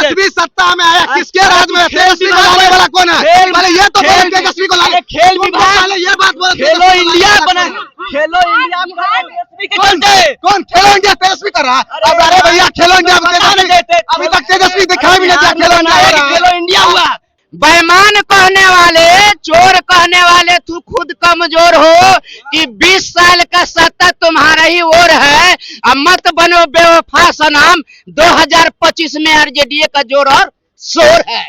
तेजस्वी सत्ता में आया, किसके राज में? तेजस्वी को लाने वाला कौन है? पहले ये तो बोलो, तेजस्वी को लाने। खेल विभाग, पहले ये बात बोलो, खेलो इंडिया बना, खेलो इंडिया कौन खेलो इंडिया तेजस्वी कर रहा है? अब अरे भैया खेलो इंडिया अभी तक तेजस्वी दिखाई भी नहीं दिया। खेलो इंडिया हुआ। बेईमान कहने वाले, चोर कहने वाले, तू खुद कमजोर हो कि 20 साल का सत्ता तुम्हारा ही ओर है। अब मत बनो बेवफा सनम, 2025 में आरजेडी का जोर और शोर है।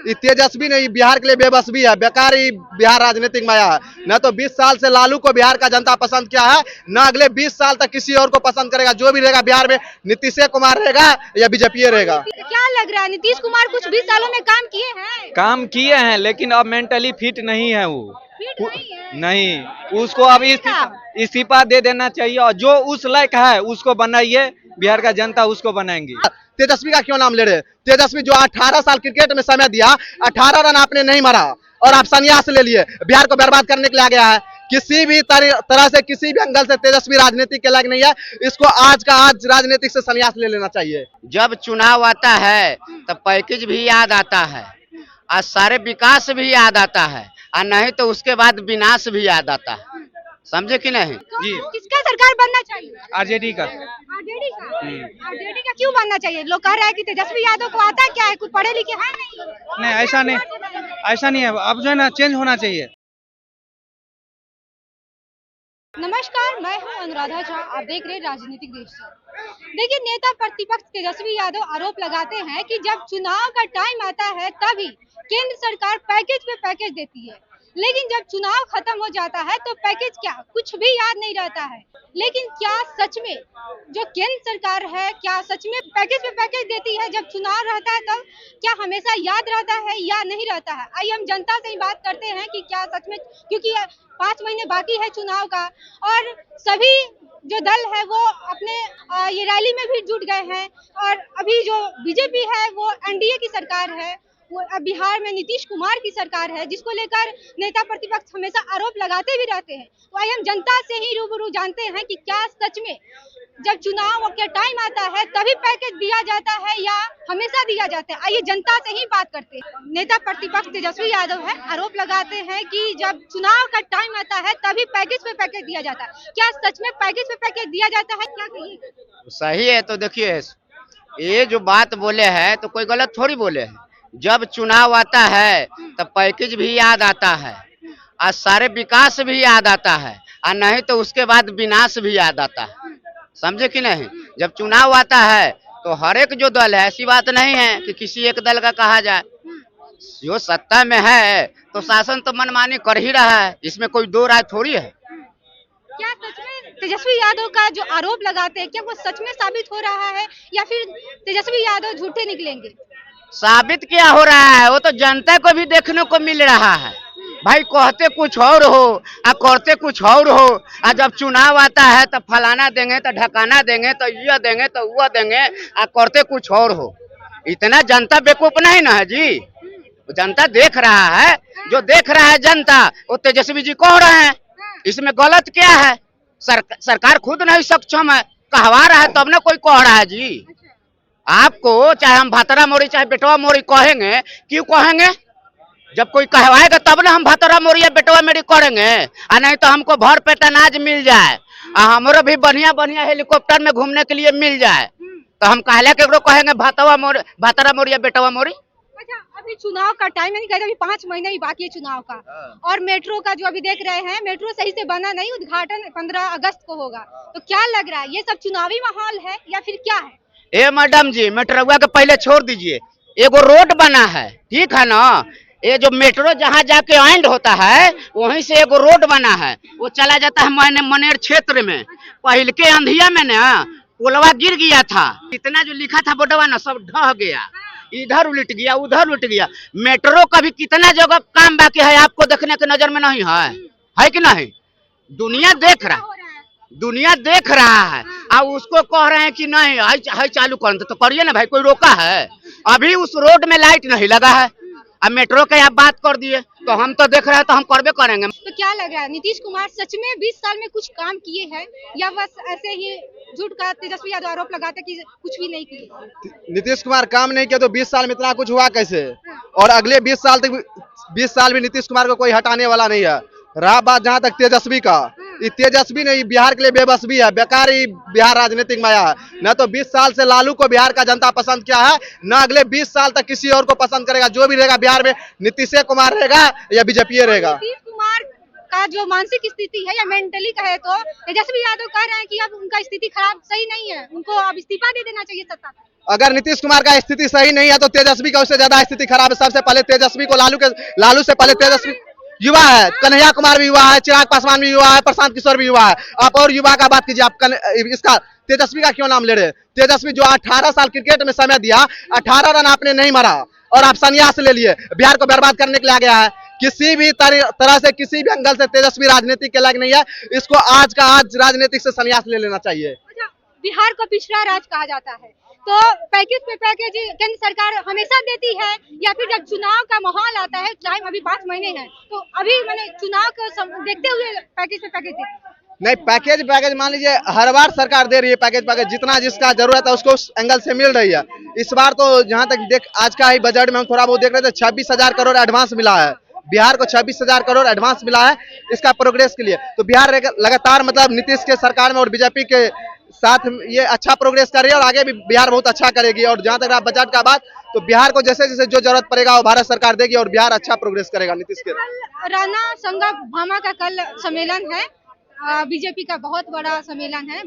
ये तेजस्वी नहीं, बिहार के लिए बेबस भी है, बेकार ही बिहार राजनीतिक में आया है। न तो 20 साल से लालू को बिहार का जनता पसंद किया है, न अगले 20 साल तक किसी और को पसंद करेगा। जो भी रहेगा बिहार में, नीतीश कुमार रहेगा या बीजेपी रहेगा। क्या लग रहा है, नीतीश कुमार कुछ 20 सालों में काम किए हैं? काम किए हैं, लेकिन अब मेंटली फिट नहीं है वो। नहीं, उसको अब इस्तीफा दे देना चाहिए, और जो उस लायक है उसको बनाइए, बिहार का जनता उसको बनाएंगी। तेजस्वी का क्यों नाम ले रहे? तेजस्वी जो 18 साल क्रिकेट में समय दिया, 18 रन आपने नहीं मारा और आप संन्यास ले लिए, बिहार को बर्बाद करने के लिए आ गया है। किसी भी तरह से, किसी भी एंगल से तेजस्वी राजनीति के लायक नहीं है। इसको आज का आज राजनीतिक से संन्यास ले लेना चाहिए। जब चुनाव आता है तब पैकेज भी याद आता है, और सारे विकास भी याद आता है, और नहीं तो उसके बाद विनाश भी याद आता है। समझे कि नहीं? जी, किसका सरकार बनना चाहिए? आरजेडी का। आरजेडी का? आरजेडी का क्यों बनना चाहिए? लोग कह रहे हैं कि तेजस्वी यादव को आता क्या है, कुछ पढ़े लिखे है नहीं, ऐसा नहीं है। अब जो है ना, चेंज होना चाहिए। नमस्कार, मैं हूं अनुराधा झा, आप देख रहे हैं राजनीतिक दृश्य। देखिए, नेता प्रतिपक्ष तेजस्वी यादव आरोप लगाते हैं कि जब चुनाव का टाइम आता है तभी केंद्र सरकार पैकेज पे पैकेज देती है, लेकिन जब चुनाव खत्म हो जाता है तो पैकेज क्या, कुछ भी याद नहीं रहता है। लेकिन क्या सच में जो केंद्र सरकार है, क्या सच में पैकेज पे पैकेज देती है जब चुनाव रहता है तब? क्या हमेशा याद रहता है या नहीं रहता है? आइए हम जनता से ही बात करते हैं कि क्या सच में, क्योंकि 5 महीने बाकी है चुनाव का, और सभी जो दल है वो अपने ये रैली में भी जुट गए हैं, और अभी जो बीजेपी है वो एनडीए की सरकार है, वो अब बिहार में नीतीश कुमार की सरकार है, जिसको लेकर नेता प्रतिपक्ष हमेशा आरोप लगाते भी रहते हैं। तो आइए हम जनता से ही रूबरू जानते हैं कि क्या सच में जब चुनाव का टाइम आता है तभी पैकेज दिया जाता है या हमेशा दिया जाता है। आइए जनता से ही बात करते हैं। नेता प्रतिपक्ष तेजस्वी यादव है, आरोप लगाते हैं कि जब चुनाव का टाइम आता है तभी पैकेज पे पैकेज दिया जाता है। क्या सच में पैकेज पे पैकेज दिया जाता है? क्या कहिए? सही है। तो देखिए, ये जो बात बोले हैं तो कोई गलत थोड़ी बोले हैं। जब चुनाव आता है तब पैकेज भी याद आता है, और सारे विकास भी याद आता है, और नहीं तो उसके बाद विनाश भी याद आता है। समझे कि नहीं? जब चुनाव आता है तो हर एक जो दल है, ऐसी बात नहीं है कि किसी एक दल का कहा जाए। जो सत्ता में है तो शासन तो मनमानी कर ही रहा है, इसमें कोई दो राय थोड़ी है। क्या सच में तेजस्वी यादव का जो आरोप लगाते हैं, क्या वो सच में साबित हो रहा है या फिर तेजस्वी यादव झूठे निकलेंगे? साबित क्या हो रहा है, वो तो जनता को भी देखने को मिल रहा है। भाई, कहते कुछ और हो और करते कुछ और हो, और जब चुनाव आता है तो फलाना देंगे, तो ढकाना देंगे, तो यह देंगे, तो वह देंगे, और करते कुछ और हो। इतना जनता बेवकूफ नहीं ना है जी। जनता देख रहा है, जो देख रहा है जनता, वो तेजस्वी जी कह रहे हैं। इसमें गलत क्या है? सरकार खुद नहीं सक्षम है, कहवा रहा है तब ना कोई कह रहा है जी। आपको चाहे हम भातरा मोरी चाहे बेटवा मोरी कहेंगे, क्यों कहेंगे? जब कोई कहवाएगा तब ना हम भातरा मोरी या बेटवा मेरी करेंगे, और नहीं तो हमको भर पेट अनाज मिल जाए, और हमारो भी बढ़िया बढ़िया हेलीकॉप्टर में घूमने के लिए मिल जाए, तो हम कहले केकरो कहेंगे भातरा मोरी या बेटवा मोरी? अच्छा, अभी चुनाव का टाइम नहीं, कहते अभी 5 महीने ही बाकी है चुनाव का, और मेट्रो का जो अभी देख रहे हैं, मेट्रो सही से बना नहीं, उद्घाटन 15 अगस्त को होगा। तो क्या लग रहा है, ये सब चुनावी माहौल है या फिर क्या है? ए मैडम जी, मेट्रो के पहले छोड़ दीजिए, एगो रोड बना है, ठीक है ना? ये जो मेट्रो जहाँ जाके एंड होता है वहीं से एगो रोड बना है, वो चला जाता है मनेर क्षेत्र में। पहल के अंधिया में ना पुलवा गिर गया था, इतना जो लिखा था बोर्डवा ना सब ढह गया, इधर उलट गया उधर उलट गया। मेट्रो का भी कितना जगह काम बाकी है, आपको देखने के नजर में नहीं है कि नहीं? दुनिया देख रहा है, और उसको कह रहे हैं कि नहीं हाई चालू कर, तो करिए ना भाई, कोई रोका है? अभी उस रोड में लाइट नहीं लगा है, अब मेट्रो के आप बात कर दिए, तो हम तो देख रहे हैं तो हम करबे करेंगे। तो क्या लग रहा है, नीतीश कुमार सच में 20 साल में कुछ काम किए हैं या बस ऐसे ही झूठ का तेजस्वी यादव आरोप लगाते कि कुछ भी नहीं किए। नीतीश कुमार काम नहीं किया तो 20 साल में इतना कुछ हुआ कैसे? और अगले 20 साल भी नीतीश कुमार को कोई हटाने वाला नहीं है। रहा बात जहां तक तेजस्वी का, ये तेजस्वी नहीं बिहार के लिए बेबस भी है, बेकार ही बिहार राजनीतिक में आया है। न तो 20 साल से लालू को बिहार का जनता पसंद किया है, न अगले 20 साल तक किसी और को पसंद करेगा। जो भी रहेगा बिहार में नीतीश कुमार रहेगा या बीजेपी रहेगा। नीतीश कुमार का जो मानसिक स्थिति है या मेंटली कहे तो तेजस्वी यादव कह रहे हैं कि अब उनका स्थिति खराब सही नहीं है, उनको अब इस्तीफा दे देना चाहिए सत्ता से। अगर नीतीश कुमार का स्थिति सही नहीं है तो तेजस्वी का उससे ज्यादा स्थिति खराब है। सबसे पहले तेजस्वी को लालू से पहले तेजस्वी युवा है, कन्हैया कुमार भी युवा है, चिराग पासवान भी युवा है, प्रशांत किशोर भी युवा है। आप और युवा का बात कीजिए। आप इसका तेजस्वी का क्यों नाम ले रहे हैं? तेजस्वी जो 18 साल क्रिकेट में समय दिया, 18 रन आपने नहीं मारा और आप संन्यास ले लिए, बिहार को बर्बाद करने के लिए आ गया है। किसी भी तरह से किसी भी एंगल से तेजस्वी राजनीति के लायक नहीं है। इसको आज का आज राजनीतिक से संन्यास ले लेना चाहिए। अच्छा, बिहार को पिछड़ा राज कहा जाता है, तो पैकेज पे पैकेज केंद्र सरकार हमेशा देती है या फिर जब चुनाव का माहौल आता है, टाइम अभी 5 महीने हैं, तो अभी मैंने चुनाव को देखते हुए पैकेज पे पैकेज देती है? नहीं, पैकेज मान लीजिए हर बार सरकार दे रही है पैकेज जितना जिसका जरूरत है उसको उस एंगल से मिल रही है। इस बार तो जहां तक आज का ही बजट में हम थोड़ा बहुत देख रहे थे, 26,000 करोड़ एडवांस मिला है बिहार को। 26,000 करोड़ एडवांस मिला है इसका प्रोग्रेस के लिए। तो बिहार लगातार मतलब नीतीश के सरकार में और बीजेपी के साथ ये अच्छा प्रोग्रेस कर रही है और आगे भी बिहार बहुत अच्छा करेगी। और जहां तक रहा बजट का बात, तो बिहार को जैसे जैसे जो जरूरत पड़ेगा वो भारत सरकार देगी और बिहार अच्छा प्रोग्रेस करेगा नीतीश के। राणा संगा भामा का कल सम्मेलन है, बीजेपी का बहुत बड़ा सम्मेलन है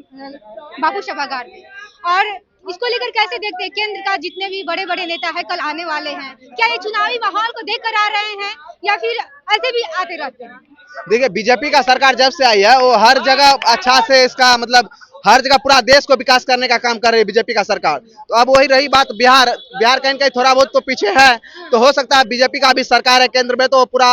बापू सभागार में, और इसको लेकर कैसे देखते हैं? केंद्र का जितने भी बड़े बड़े नेता है कल आने वाले हैं, क्या ये चुनावी माहौल को देख कर आ रहे हैं या फिर ऐसे भी आते रहते हैं? देखिए, बीजेपी का सरकार जब से आई है वो हर जगह अच्छा से इसका मतलब हर जगह पूरा देश को विकास करने का काम कर रही है बीजेपी का सरकार। तो अब वही रही बात बिहार कहीं न कहीं थोड़ा बहुत तो पीछे है। तो हो सकता है बीजेपी का भी सरकार है केंद्र में, तो पूरा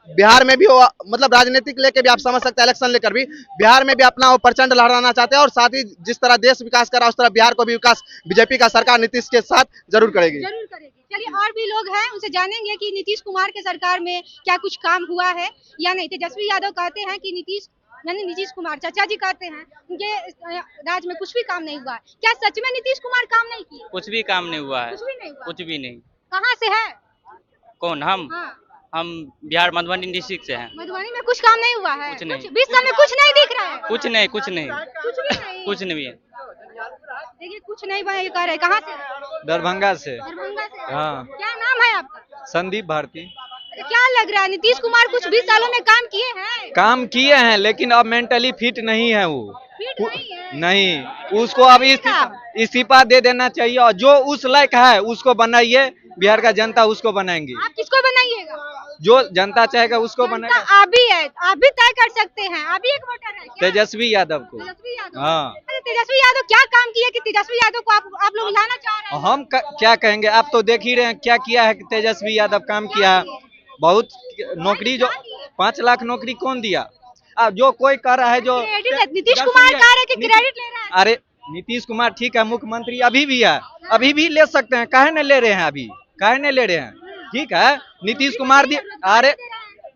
बिहार में भी वो मतलब राजनीतिक लेके भी आप समझ सकते हैं, इलेक्शन लेकर भी बिहार में भी अपना वो प्रचंड लहराना चाहते हैं। और साथ ही जिस तरह देश विकास कर रहा है उस तरह बिहार को भी विकास बीजेपी का सरकार नीतीश के साथ जरूर करेगी। चलिए, और भी लोग हैं, उनसे जानेंगे कि नीतीश कुमार के सरकार में क्या कुछ काम हुआ है या नहीं। तेजस्वी यादव कहते हैं कि नीतीश कुमार चाचा जी कहते हैं उनके राज में कुछ भी काम नहीं हुआ है। क्या सच में नीतीश कुमार काम नहीं किए? कुछ भी काम नहीं हुआ है। कुछ भी नहीं हुआ? कुछ भी नहीं। कहाँ से है? कौन? हम? हाँ। हम बिहार मधुबनी डिस्ट्रिक्ट से हैं। मधुबनी में कुछ काम नहीं हुआ है? कुछ नहीं। 20 साल में कुछ नहीं दिख रहा है? कुछ नहीं, कुछ नहीं, कुछ भी नहीं? कुछ नहीं है। देखिए, कुछ नहीं बना, ये कह रहे हैं। कहाँ से? दरभंगा से। दरभंगा से। हाँ। क्या नाम है आपका? संदीप भारती। क्या लग रहा है, नीतीश कुमार कुछ 20 सालों में काम किए हैं? काम किए हैं लेकिन अब मेंटली फिट नहीं है वो। फिट नहीं है? नहीं, उसको अब इस्तीफा दे देना चाहिए और जो उस लायक है उसको बनाइए। बिहार का जनता उसको बनाएंगे। आप किसको बनाइएगा? जो जनता चाहेगा उसको बनाएगा। आप भी है, आप भी तय कर सकते हैं, आप भी एक वोटर है क्या? तेजस्वी यादव को। तेजस्वी यादव। हाँ। अरे तेजस्वी यादव क्या काम किए कि तेजस्वी यादव को आप लोग लाना चाह रहे हैं? हम क्या कहेंगे, आप तो देख ही रहे हैं क्या किया है कि तेजस्वी यादव काम किया है। बहुत नौकरी, जो 5 लाख नौकरी कौन दिया? अब जो कोई कर रहा है जो नीतीश कुमार कह रहे हैं कि क्रेडिट ले रहा है। अरे नीतीश कुमार ठीक है, मुख्यमंत्री अभी भी है, अभी भी ले सकते हैं, काहे नहीं ले रहे हैं? अभी काहे नहीं ले रहे हैं? ठीक है, नीतीश कुमार अरे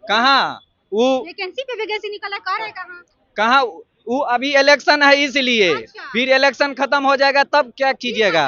कहाँ वो वैकेंसी पे वैकेंसी निकला, कह रहे हैं कहाँ वो अभी इलेक्शन है इसलिए। अच्छा। फिर इलेक्शन खत्म हो जाएगा तब क्या कीजिएगा?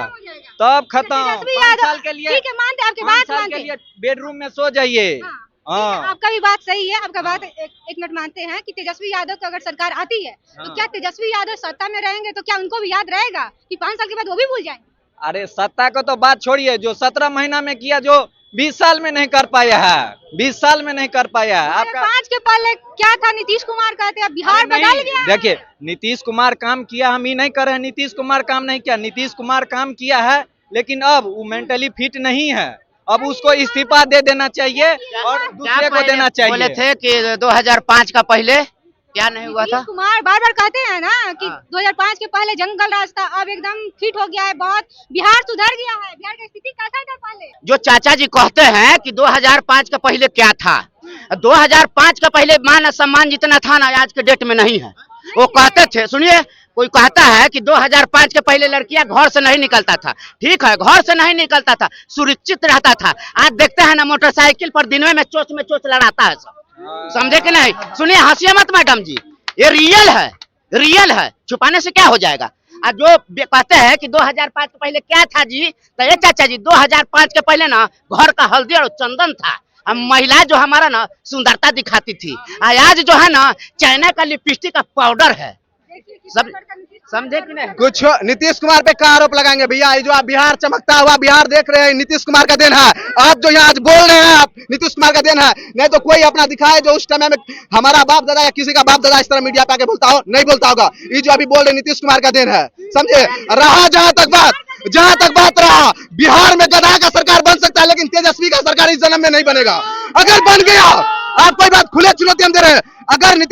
तब खत्म। 5 साल के लिए, ठीक है, मानते आपकी 5 बात साल मानते के लिए बेडरूम में सो जाइए। हाँ। आपका भी बात सही है, आपका बात एक मिनट मानते हैं कि तेजस्वी यादव की अगर सरकार आती है तो क्या तेजस्वी यादव सत्ता में रहेंगे तो क्या उनको भी याद रहेगा कि 5 साल के बाद वो भी भूल जाएंगे? अरे सत्ता को तो बात छोड़िए, जो 17 महीना में किया जो 20 साल में नहीं कर पाया है, 20 साल में नहीं कर पाया है। आपका 5 के पहले क्या था? नीतीश कुमार कहते हैं बिहार बदल गया है। देखिए, नीतीश कुमार काम किया, हम ही नहीं कर रहे हैं नीतीश कुमार काम नहीं किया। नीतीश कुमार काम किया है लेकिन अब वो मेंटली फिट नहीं है। अब उसको इस्तीफा दे देना चाहिए और दूसरे को देना चाहिए। बोले थे कि 2005 का पहले क्या नहीं हुआ था? नीतीश कुमार बार बार कहते हैं ना कि 2005 के पहले जंगल राज था, अब एकदम फिट हो गया है, बहुत बिहार सुधर गया है। बिहार की स्थिति कैसा था पहले? जो चाचा जी कहते हैं कि 2005 का पहले क्या था, 2005 का पहले मान सम्मान जितना था ना आज के डेट में नहीं है। वो कहते थे, सुनिए, कोई कहता है कि 2005 के पहले लड़कियां घर से नहीं निकलता था। ठीक है, घर से नहीं निकलता था, सुरक्षित रहता था। आज देखते हैं ना मोटरसाइकिल पर दिन में चोच लड़ाता है सब। समझे कि नहीं? सुनिए, हंसिए मत मैडम जी, ये रियल है, रियल है, छुपाने से क्या हो जाएगा। जो कहते हैं कि 2005 के पहले क्या था जी, तो ये चाचा जी 2005 के पहले ना घर का हल्दी और चंदन था। अब महिला जो हमारा ना सुंदरता दिखाती थी, आज जो है ना चाइना का लिपस्टिक का पाउडर है। सब समझे कि नहीं? कुछ नीतीश कुमार पे क्या आरोप लगाएंगे भैया? ये जो आप बिहार चमकता हुआ बिहार देख रहे हैं, नीतीश कुमार का देन है। आप जो यहाँ आज बोल रहे हैं, आप नीतीश कुमार का देन है। नहीं तो कोई अपना दिखाए जो उस समय में हमारा बाप दादा या किसी का बाप दादा इस तरह मीडिया पे आके बोलता हो, नहीं बोलता होगा। ये जो अभी बोल रहे नीतीश कुमार का देन है, समझे? रहा जहां तक बात रहा, बिहार में गधा का सरकार बन सकता है, लेकिन तेजस्वी का सरकार इस जन्म में नहीं बनेगा। अगर बन गया, आप कोई बात खुले चुनौती हम दे रहे हैं, अगर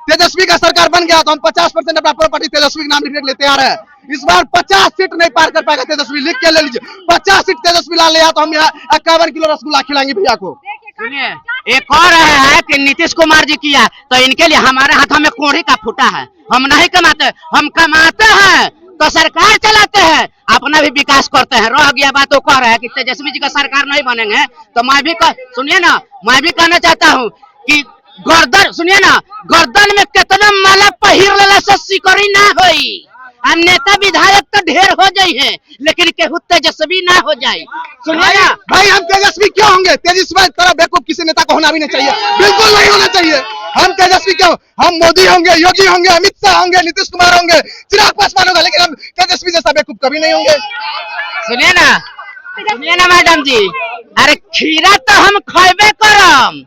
तेजस्वी का सरकार बन गया तो हम 50% अपना प्रॉपर्टी तेजस्वी के नाम लिखने के लिए तैयार है। इस बार 50 सीट नहीं पार कर पाएगा तेजस्वी, लिख के ले लीजिए। 50 सीट तेजस्वी ला लिया तो हम यहाँ 51 किलो रसगुल्ला खिलाएंगे भैया को। सुनिए, एक और है कि नीतीश कुमार जी किया तो इनके लिए हमारे हाथों में कोढ़ी का फूटा है। हम नहीं कमाते, हम कमाते हैं तो सरकार चलाते हैं, अपना भी विकास करते हैं। रह गया बात, वो कह रहा है कि तेजस्वी जी का सरकार नहीं बनेंगे तो मैं भी सुनिए ना, मैं भी कहना चाहता हूँ कि गर्दन, सुनिए ना, गर्दन में कितना माला पहिर लेला से सिकरी ना होई। हम नेता विधायक तो ढेर हो जाई है, लेकिन केहू तेजस्वी ना हो जाए। सुनिए ना भाई, हम तेजस्वी क्यों होंगे? तेजस्वी तरह बेवकूफ किसी नेता को होना भी नहीं चाहिए, बिल्कुल नहीं होना चाहिए। हम तेजस्वी क्यों? हम मोदी होंगे, योगी होंगे, अमित शाह होंगे, नीतीश कुमार होंगे, चिराग पासवान होगा, लेकिन हम तेजस्वी जैसा बेवकूफ कभी नहीं होंगे। सुनिए ना मैडम जी, अरे खीरा तो हम खाबे करम,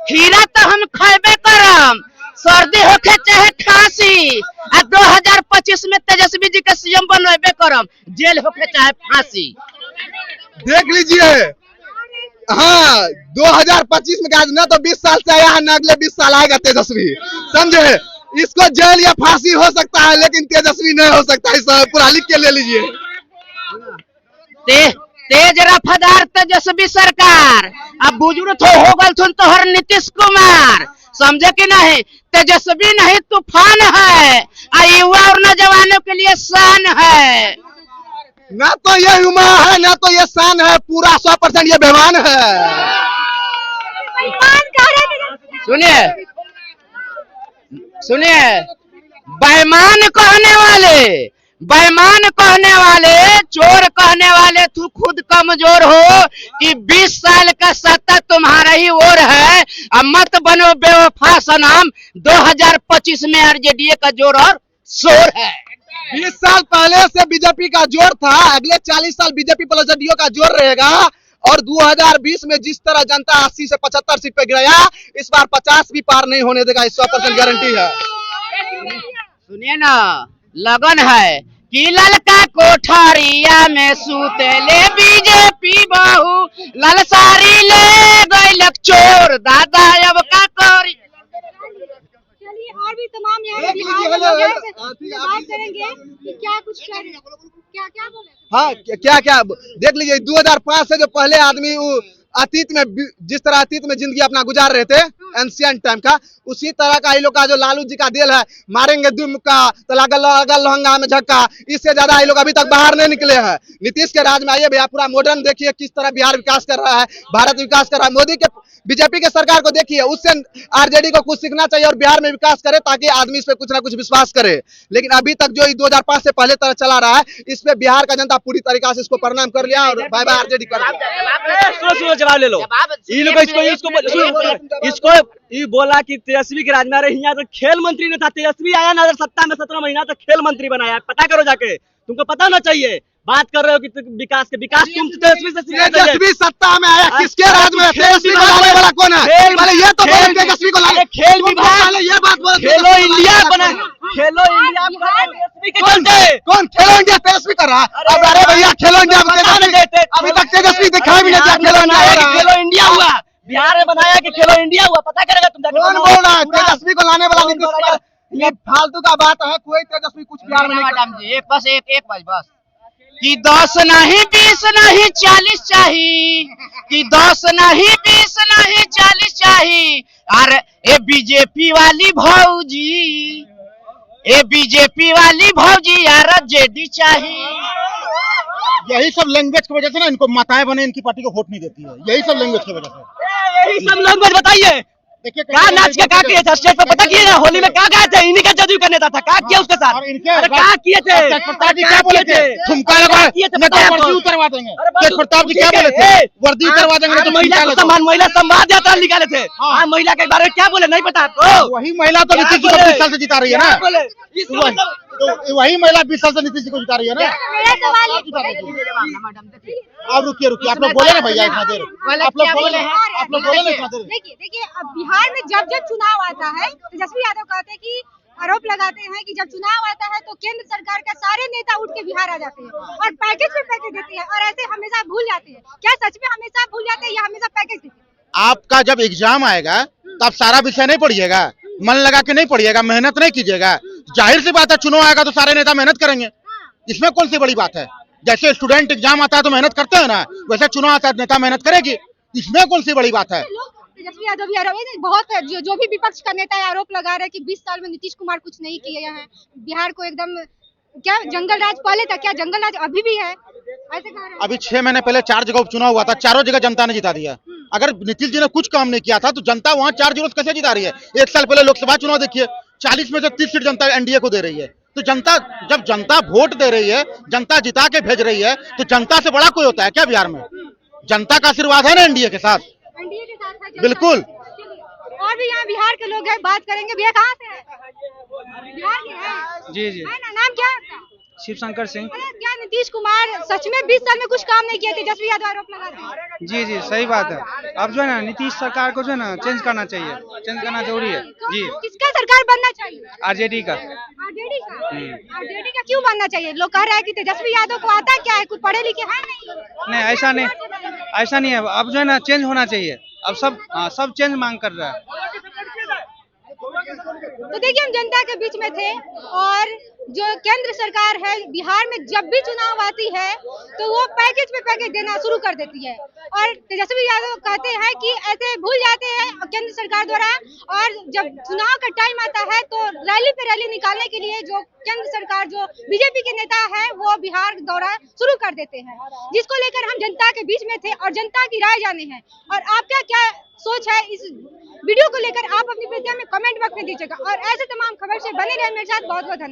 खीरा तो हम खाबे करम, सर्दी होके चाहे खांसी। 2025 में तेजस्वी जी के सीएम बनबे करम, जेल होके चाहे फांसी। देख लीजिए, हाँ 2025 में आज ना तो 20 साल से आया है, ना अगले 20 साल आएगा तेजस्वी, समझे? इसको जेल या फांसी हो सकता है, लेकिन तेजस्वी नहीं हो सकता। इस पूरा लिख के ले लीजिए। तेज रफ्तार तेजस्वी सरकार, अब बुजुर्ग हो गल सुन तोहर नीतीश कुमार, समझे कि नहीं? तेजस्वी नहीं तूफान है, युवा और नौजवानों के लिए शान है। ना तो ये उमा है, ना तो ये शान है, पूरा 100% ये बेईमान है। सुनिए, बेईमान कहने वाले, चोर कहने वाले, तू खुद कमजोर हो कि 20 साल का सत्ता तुम्हारा ही ओर है। अब मत बनो बेवफा सनम, 2025 में आरजेडी का जोर और शोर है। 20 साल पहले से बीजेपी का जोर था, अगले 40 साल बीजेपी प्लस जदयू का जोर रहेगा। और 2020 में जिस तरह जनता 80 से 75 सीट पे गिराया, इस बार 50 भी पार नहीं होने देगा, 100% गारंटी है। सुनिए ना, लगन है कि ललका कोठरिया में सूते ले बीजेपी बहू, ललसारी ले गई चोर, दादा अब का करी। चलिए, और भी तमाम यहाँ बिहार के लोग हैं, बात करेंगे कि क्या कुछ क्या बोले। हाँ, क्या देख लीजिए, 2005 से जो पहले आदमी अतीत में जिस तरह अतीत में जिंदगी अपना गुजार रहे थे, एंशियंट टाइम का, उसी तरह का ये लोग का जो लालू जी का दिल है, मारेंगे दुम का तो लागल लहंगा में झक्का, इससे ज्यादा ये लोग अभी तक बाहर नहीं निकले हैं। नीतीश के राज में आइए भैया, पूरा मॉडर्न देखिए किस तरह बिहार विकास कर रहा है, भारत विकास कर रहा है। मोदी के बीजेपी के सरकार को देखिए, उससे आरजेडी को कुछ सीखना चाहिए और बिहार में विकास करे, ताकि आदमी इस पे कुछ ना कुछ विश्वास करे। लेकिन अभी तक जो 2005 से पहले तरह चला रहा है, इस पे बिहार का जनता पूरी तरीका से इसको प्रणाम कर लिया और बाय बाय आरजेडी कर दिया। जवाब ले लो। इसको ये बोला कि तेजस्वी के राज में, अरे यहाँ तो खेल मंत्री ने था, तेजस्वी आया ना सत्ता में 17 महीना तो खेल मंत्री बनाया, पता करो जाके, तुमको पता होना चाहिए। बात कर रहे हो कि विकास तुम तेजस्वी से सीखना चाहिए। तेजस्वी सत्ता में आया, किसके राज में? तेजस्वी को लाने वाला कौन है? पहले ये तो बोलो, तेजस्वी को लाने, खेल विभाग, ये बात बोलो। खेलो इंडिया बना, खेलो इंडिया कौन खेलो इंडिया तेजस्वी कर रहा है? अब अरे भैया, खेलो इंडिया अभी तक तेजस्वी दिखाई भी नहीं दिया। खेलो इंडिया हुआ, बिहार में बनाया कि खेलो इंडिया हुआ, पता करेगा तुम। कौन बोल रहा है? तेजस्वी को लाने वाला नीतीश कुमार। ये फालतू का बात है, कोई तेजस्वी कुछ बिहार में नहीं। मैडम जी, एक बस कि 10 नहीं 20 नहीं 40 चाहिए, कि 10 नहीं 20 नहीं 40 चाहिए। अरे ये बीजेपी वाली भौजी, यार जेडी चाहिए। यही सब लैंग्वेज की वजह से ना इनको माताएं बने इनकी पार्टी को वोट नहीं देती है, यही सब लैंग्वेज की वजह से। यही सब लैंग्वेज बताइए, देखिए क्या नाच के क्या किए थे स्टेज पे पता किए होली में क्या गए थे इन्हीं का जदयू का नेता था क्या किया उसके साथ और इनके अरे क्या किए थे तेज प्रताप जी क्या बोले थे ठुमका लगा किए थे नहीं तो पता है वर्दी आपको? उतरवा देंगे अरे तेज प्रताप जी क्या बोले थे वर्दी उतरवा देंगे नहीं तो महिला ठुमका को लगा सम्मान महिला संवाद यात्रा निकाले थे हाँ। हाँ महिला के बारे में क्या बोले नहीं पता आपको वही महिला तो क्या नीतीश जी को बोले? 20 साल से जिता रही है ना क्या बोले इसका वही मतलब तो वही महिला 20 साल से नीतीश जी को जिता रही है ना मेरा सवाल आप रुकिए आप लोग बोले ना भैया इतना देर आप लोग बोले ना इतना देर देखिए देखिए अब बिहार में जब जब चुनाव आता है तेजस्वी यादव कहते हैं कि आरोप लगाते हैं कि जब चुनाव आता है तो केंद्र सरकार के सारे नेता उठ के बिहार आ जाते हैं और पैकेज पे पैकेज देते हैं और ऐसे हमेशा भूल जाते हैं। क्या सच में हमेशा भूल जाते हैं या हमेशा पैकेज देते हैं? आपका जब एग्जाम आएगा तो आप सारा विषय नहीं पढ़िएगा मन लगा के नहीं पढ़िएगा मेहनत नहीं कीजिएगा जाहिर सी बात है चुनाव आएगा तो सारे नेता मेहनत करेंगे इसमें कौन सी बड़ी बात है जैसे स्टूडेंट एग्जाम आता है तो मेहनत करते हैं ना वैसे चुनाव आता है नेता मेहनत करेगी इसमें कौन सी बड़ी बात है लोग तेजस्वी यादव भी आरोप बहुत जो भी विपक्ष का नेता है आरोप लगा रहे हैं कि 20 साल में नीतीश कुमार कुछ नहीं किए हैं बिहार को एकदम क्या जंगल राज पहले था क्या जंगल राज अभी भी है ऐसे कह रहे हैं। अभी 6 महीने पहले 4 जगह उपचुनाव हुआ था चारों जगह जनता ने जिता दिया अगर नीतीश जी ने कुछ काम नहीं किया था तो जनता वहाँ 4 जगह कैसे जिता रही है 1 साल पहले लोकसभा चुनाव देखिए 40 में से 30 सीट जनता एनडीए को दे रही है तो जनता जब जनता वोट दे रही है जनता जिता के भेज रही है तो जनता से बड़ा कोई होता है क्या बिहार में जनता का आशीर्वाद है ना एनडीए के साथ एनडीए के साथ है बिल्कुल। चलिए, और भी यहाँ बिहार के लोग हैं बात करेंगे भैया कहाँ से है बिहार के हैं जी जी है ना नाम क्या है आपका? शिव शंकर सिंह अरे क्या नीतीश कुमार सच में 20 साल में कुछ काम नहीं किए तेजस्वी यादव आरोप लगाते हैं जी जी सही बात है अब जो है ना नीतीश सरकार को जो है ना चेंज करना चाहिए चेंज करना जरूरी है जी किसका सरकार बनना चाहिए आरजेडी का आरजेडी का आरजेडी का क्यों बनना चाहिए लोग कह रहे हैं कि तेजस्वी यादव को आता क्या है कुछ पढ़े लिखे है नहीं ऐसा नहीं है अब जो है ना चेंज होना चाहिए अब सब सब चेंज मांग कर रहा है तो देखिए हम जनता के बीच में थे और जो केंद्र सरकार है बिहार में जब भी चुनाव आती है तो वो पैकेज पे पैकेज देना शुरू कर देती है और तेजस्वी यादव कहते हैं कि ऐसे भूल जाते हैं केंद्र सरकार द्वारा और जब चुनाव का टाइम आता है तो रैली पे रैली निकालने के लिए जो केंद्र सरकार जो बीजेपी के नेता है वो बिहार दौरा शुरू कर देते हैं जिसको लेकर हम जनता के बीच में थे और जनता की राय जाने हैं और आपका क्या सोच है इस वीडियो को लेकर आप अपनी प्रतिक्रिया में कमेंट बॉक्स में दीजिएगा और ऐसे तमाम खबर से बने रहे मेरे साथ बहुत बहुत धन्यवाद।